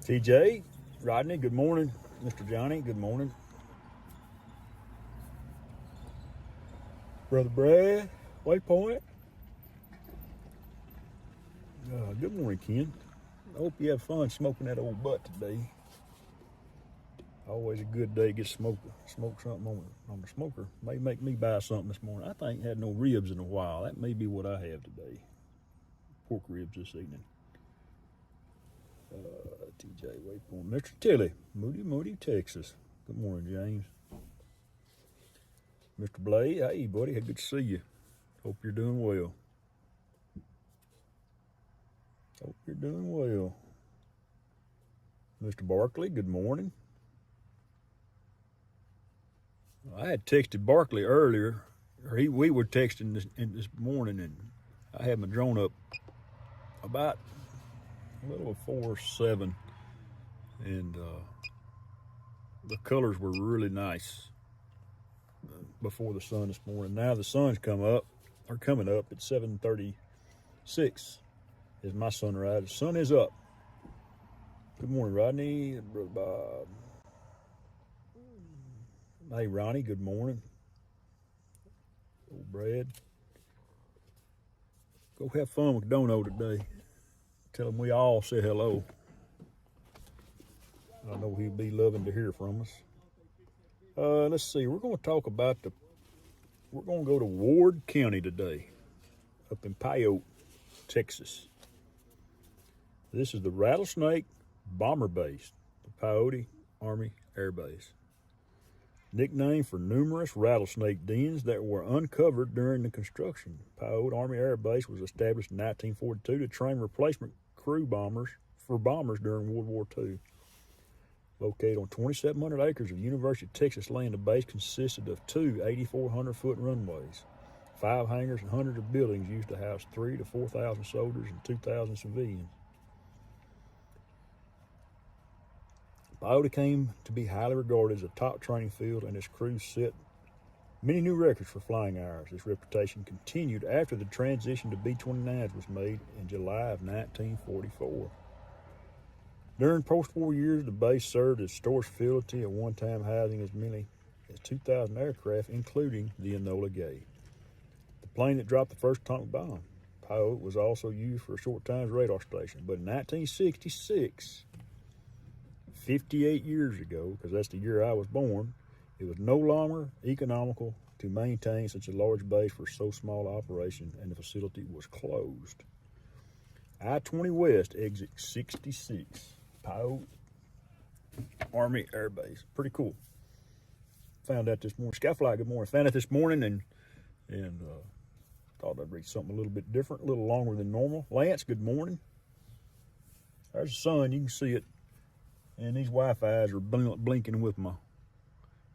TJ, Rodney, good morning. Mr. Johnny, good morning. Brother Brad, Waypoint. Good morning, Ken. I hope you have fun smoking that old butt today. Always a good day to get smoke something on the smoker. May make me buy something this morning. I think I had no ribs in a while. That may be what I have today. Pork ribs this evening. TJ Waypoint. Mr. Tilly, Moody, Texas. Good morning, James. Mr. Blade, hey, buddy. Good to see you. Hope you're doing well. Mr. Barkley, good morning. I had texted Barkley earlier, or we were texting this morning, and I had my drone up about a little before 7, and the colors were really nice before the sun this morning. Now the sun's coming up at 7:36 is my sunrise. The sun is up. Good morning, Rodney, Brother Bob. Hey, Ronnie, good morning. Old Brad. Go have fun with Dono today. Tell him we all say hello. I know he'll be loving to hear from us. Let's see. We're going to talk about we're going to go to Ward County today, up in Pyote, Texas. This is the Rattlesnake Bomber Base, the Pyote Army Air Base. Nicknamed for numerous rattlesnake dens that were uncovered during the construction. Pyote Army Air Base was established in 1942 to train replacement crew bombers during World War II. Located on 2,700 acres of University of Texas land, the base consisted of two 8,400-foot runways, 5 hangars, and hundreds of buildings used to house 3,000 to 4,000 soldiers and 2,000 civilians. Pyote came to be highly regarded as a top training field, and its crews set many new records for flying hours. This reputation continued after the transition to B-29s was made in July of 1944. During post-war years, the base served as storage facility, at one time housing as many as 2,000 aircraft, including the Enola Gay, the plane that dropped the first atomic bomb. Pyote was also used for a short time as a radar station, but in 1966, 58 years ago, because that's the year I was born, it was no longer economical to maintain such a large base for so small an operation, and the facility was closed. I-20 West, exit 66, Pyote Army Air Base. Pretty cool. Found out this morning. Skyfly, good morning. Found out this morning and thought I'd read something a little bit different, a little longer than normal. Lance, good morning. There's the sun. You can see it. And these Wi-Fi's are blinking with my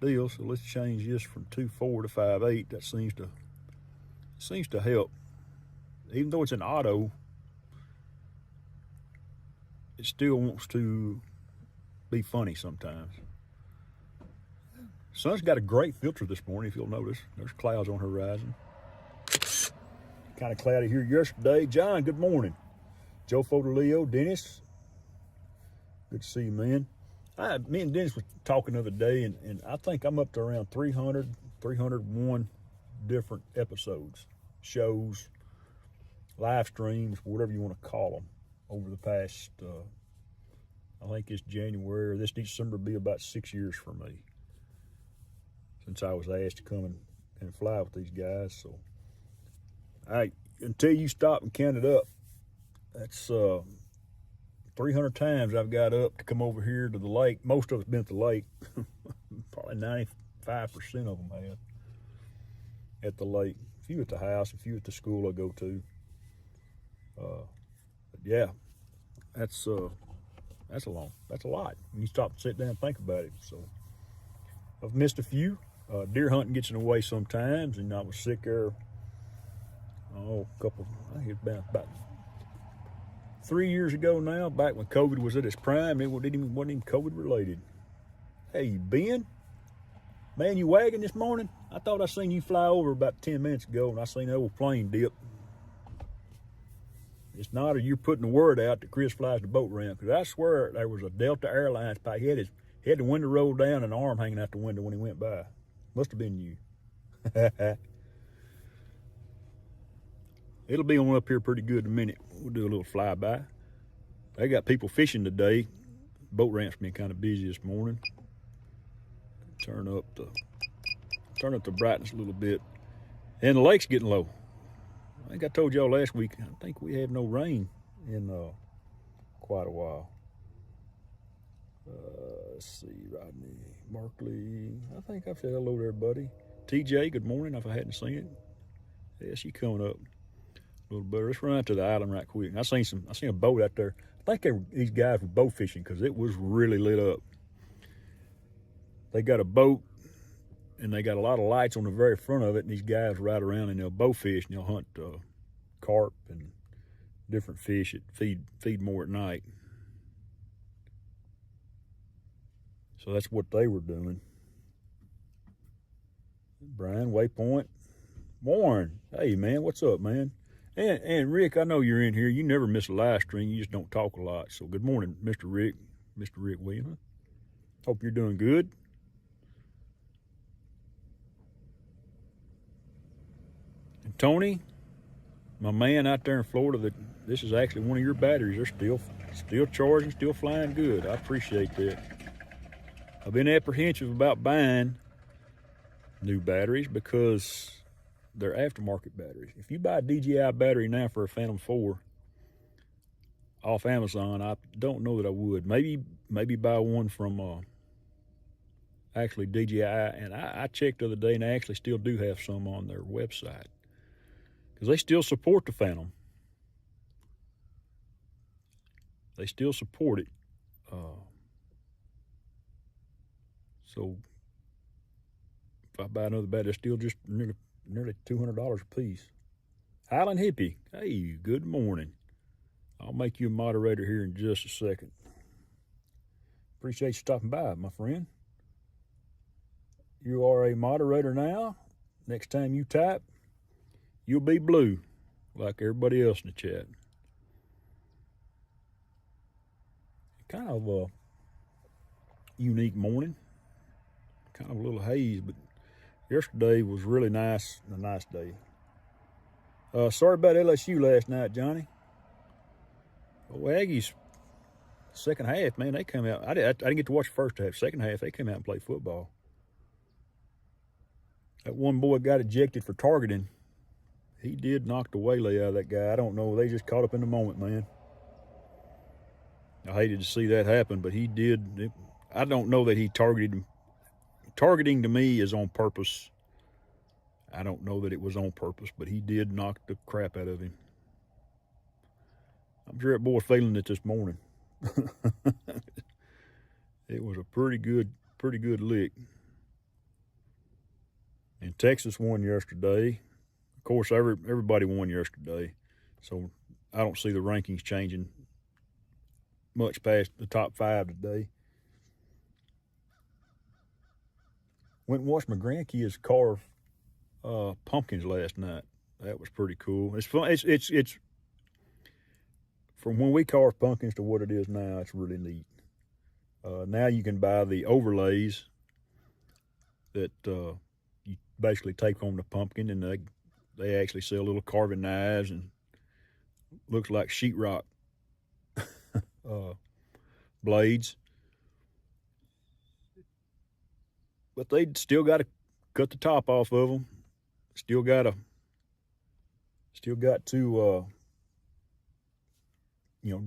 deal, so let's change this from 2.4 to 5.8. That seems to help. Even though it's an auto, it still wants to be funny sometimes. Sun's got a great filter this morning, if you'll notice. There's clouds on the horizon. Kind of cloudy here yesterday. John, good morning. Joe Fodoleo, Dennis. Good to see you, man. Me and Dennis were talking the other day, and I think I'm up to around 301 different episodes, shows, live streams, whatever you want to call them, over the past, I think it's January, or this December will be about 6 years for me, since I was asked to come and fly with these guys. So, until you stop and count it up, that's 300 times I've got up to come over here to the lake. Most of it's been at the lake. Probably 95% of them have at the lake. A few at the house, a few at the school I go to. But yeah, that's a lot. When you stop and sit down and think about it. So I've missed a few. Deer hunting gets in the way sometimes, and I was sick there. I think it's been about 3 years ago now, back when COVID was at its prime. It wasn't even COVID related. Hey, Ben, man, you wagging this morning? I thought I seen you fly over about 10 minutes ago, and I seen the old plane dip. It's not or you're putting the word out that Chris flies the boat ramp, because I swear there was a Delta Airlines pilot. He had the window rolled down and an arm hanging out the window when he went by. Must have been you. It'll be on up here pretty good in a minute. We'll do a little flyby. They got people fishing today. Boat ramp's been kind of busy this morning. Turn up the brightness a little bit. And the lake's getting low. I think I told y'all last week, I think we have no rain in quite a while. Let's see, Rodney, Markley. I think I've said hello there, buddy. TJ, good morning, if I hadn't seen it. Yeah, she coming up a little better. Let's run out to the island right quick. I seen a boat out there. I think these guys were bow fishing because it was really lit up. They got a boat and they got a lot of lights on the very front of it, and these guys ride around and they'll bow fish and they'll hunt carp and different fish that feed more at night. So that's what they were doing. Brian, Waypoint. Warren, hey man, what's up, man? And Rick, I know you're in here. You never miss a live stream. You just don't talk a lot. So good morning, Mr. Rick Williams. Hope you're doing good. And Tony, my man out there in Florida, this is actually one of your batteries. They're still charging, still flying good. I appreciate that. I've been apprehensive about buying new batteries because they're aftermarket batteries. If you buy a DJI battery now for a Phantom 4 off Amazon, I don't know that I would. Maybe buy one from actually DJI. And I checked the other day, and they actually still do have some on their website because they still support the Phantom. They still support it. So if I buy another battery, they're still just nearly $200 a piece. Highland Hippie, hey, good morning. I'll make you a moderator here in just a second. Appreciate you stopping by, my friend. You are a moderator now. Next time you type, you'll be blue like everybody else in the chat. Kind of a unique morning. Kind of a little haze, but yesterday was really nice, a nice day. Sorry about LSU last night, Johnny. Oh, Aggies, second half, man, they come out. I didn't get to watch the first half. Second half, they came out and played football. That one boy got ejected for targeting. He did knock the waylay out of that guy. I don't know. They just caught up in the moment, man. I hated to see that happen, but he did. I don't know that he targeted him. Targeting to me is on purpose. I don't know that it was on purpose, but he did knock the crap out of him. I'm sure that boy's feeling it this morning. It was a pretty good lick. And Texas won yesterday. Of course, everybody won yesterday, so I don't see the rankings changing much past the top 5 today. Went and watched my grandkids carve pumpkins last night. That was pretty cool. It's fun. It's from when we carved pumpkins to what it is now. It's really neat. Now you can buy the overlays that you basically take on the pumpkin, and they actually sell little carving knives and looks like sheetrock blades. But they still got to cut the top off of them. Still got to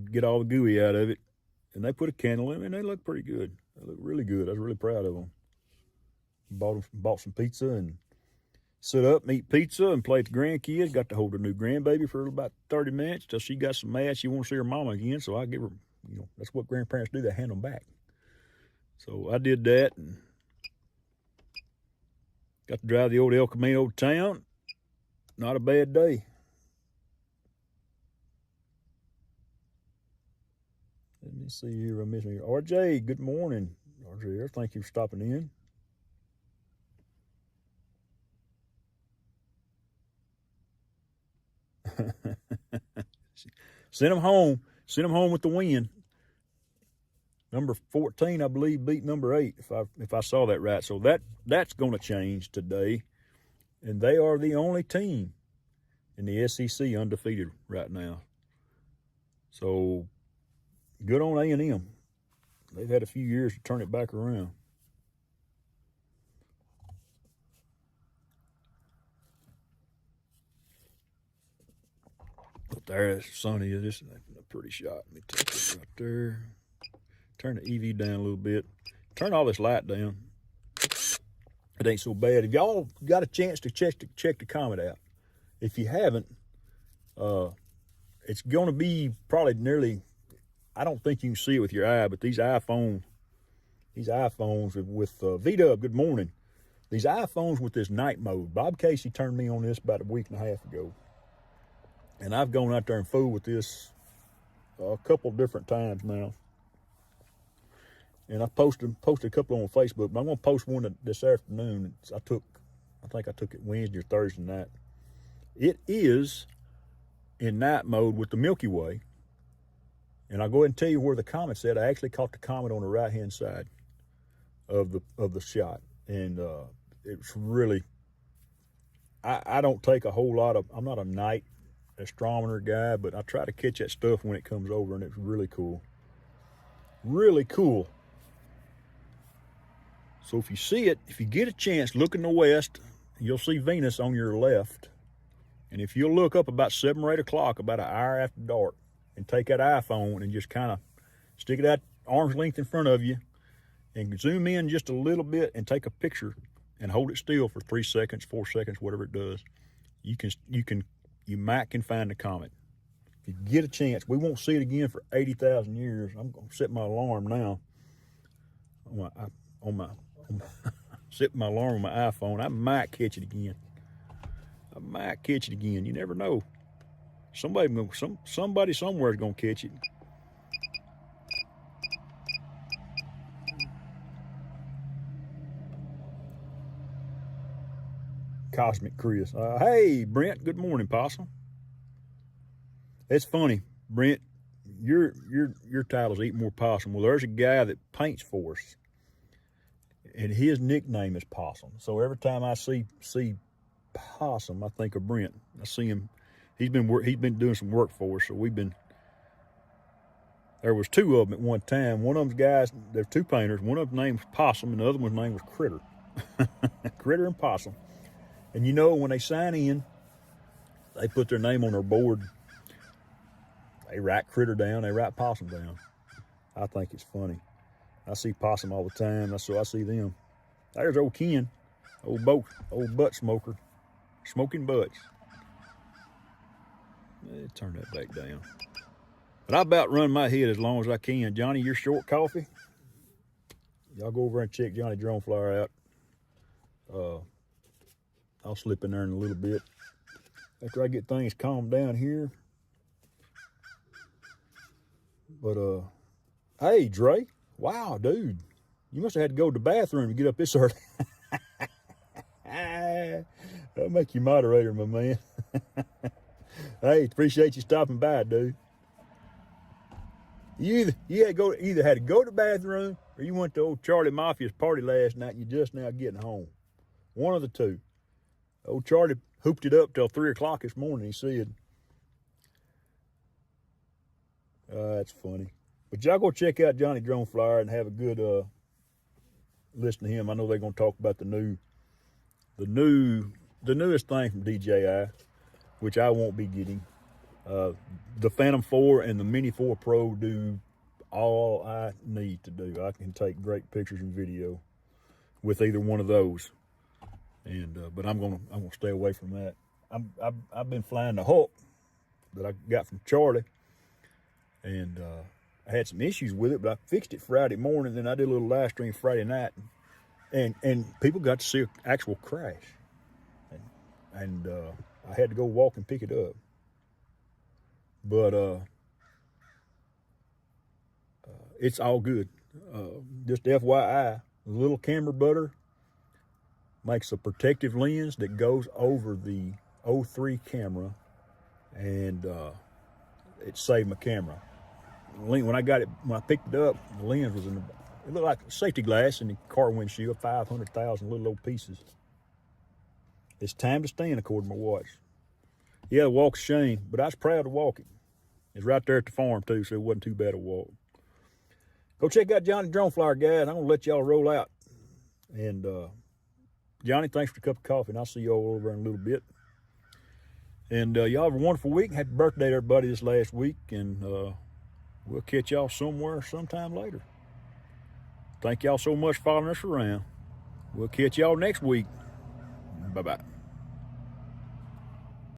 get all the gooey out of it. And they put a candle in them, and they look pretty good. They look really good. I was really proud of them. Bought some pizza and sit up and eat pizza and play with the grandkids. Got to hold a new grandbaby for about 30 minutes till she got some mad. She wants to see her mama again, so I give her, that's what grandparents do. They hand them back. So I did that and got to drive the old El Camino to town. Not a bad day. Let me see here. I'm missing here. RJ, good morning. RJ, thank you for stopping in. Sent them home. Sent them home with the win. Number 14, I believe, beat number 8, if I saw that right. So that's going to change today, and they are the only team in the SEC undefeated right now. So good on A&M. They've had a few years to turn it back around. But there, the sun is. This is a pretty shot. Let me take this right there. Turn the EV down a little bit. Turn all this light down. It ain't so bad. If y'all got a chance to check the Comet out, if you haven't, it's going to be probably nearly, I don't think you can see it with your eye, but these iPhones with V-Dub, good morning. These iPhones with this night mode. Bob Casey turned me on this about a week and a half ago. And I've gone out there and fooled with this a couple different times now. And I posted a couple on Facebook, but I'm going to post one this afternoon. I think I took it Wednesday or Thursday night. It is in night mode with the Milky Way. And I'll go ahead and tell you where the comet's at. I actually caught the comet on the right-hand side of the shot. And it's really, I don't take a whole lot of, I'm not a night astronomer guy, but I try to catch that stuff when it comes over, and it's really cool. Really cool. So if you see it, if you get a chance, look in the west, you'll see Venus on your left. And if you'll look up about 7 or 8 o'clock, about an hour after dark, and take that iPhone and just kind of stick it at arm's length in front of you and zoom in just a little bit and take a picture and hold it still for 3 seconds, 4 seconds, whatever it does, you might can find the comet. If you get a chance, we won't see it again for 80,000 years. I'm going to set my alarm now set my alarm on my iPhone. I might catch it again. You never know. Somebody somewhere is going to catch it. Cosmic Chris. Hey, Brent. Good morning, Possum. It's funny, Brent. Your title's Eat More Possum. Well, there's a guy that paints for us, and his nickname is Possum. So every time I see Possum, I think of Brent. I see him. He's been doing some work for us. So there was 2 of them at one time. One of them's guys, there's 2 painters. One of them's name was Possum, and the other one's name was Critter. Critter and Possum. And you know, when they sign in, they put their name on their board. They write Critter down, they write Possum down. I think it's funny. I see Possum all the time, so I see them. There's old Ken, old butt smoker, smoking butts. Turn that back down. But I about run my head as long as I can. Johnny, you're short coffee? Y'all go over and check Johnny Droneflower out. I'll slip in there in a little bit after I get things calmed down here. But, hey, Dre. Wow, dude. You must have had to go to the bathroom to get up this early. I'll make you moderator, my man. Hey, appreciate you stopping by, dude. You either had to go to the bathroom or you went to old Charlie Mafia's party last night and you're just now getting home. One of the two. Old Charlie hooped it up till 3 o'clock this morning, he said. That's funny. But y'all go check out Johnny Droneflower and have a good listen to him. I know they're going to talk about the newest thing from DJI, which I won't be getting. The Phantom 4 and the Mini 4 Pro do all I need to do. I can take great pictures and video with either one of those. And but I'm gonna stay away from that. I've been flying the Hulk that I got from Charlie, and I had some issues with it, but I fixed it Friday morning. Then I did a little live stream Friday night, and people got to see an actual crash, and I had to go walk and pick it up. But it's all good. Just FYI, the little camera butter makes a protective lens that goes over the O3 camera, and it saved my camera. When I got it, when I picked it up, the lens was it looked like a safety glass in the car windshield, 500,000 little old pieces. It's time to stand, according to my watch. Yeah, the walk's a shame, but I was proud to walk it. It's right there at the farm, too, so it wasn't too bad a walk. Go check out Johnny Drone Flyer, guys. I'm going to let y'all roll out. And, Johnny, thanks for the cup of coffee, and I'll see y'all over in a little bit. And y'all have a wonderful week. Happy birthday to everybody this last week, and we'll catch y'all somewhere sometime later. Thank y'all so much for following us around. We'll catch y'all next week. Bye-bye.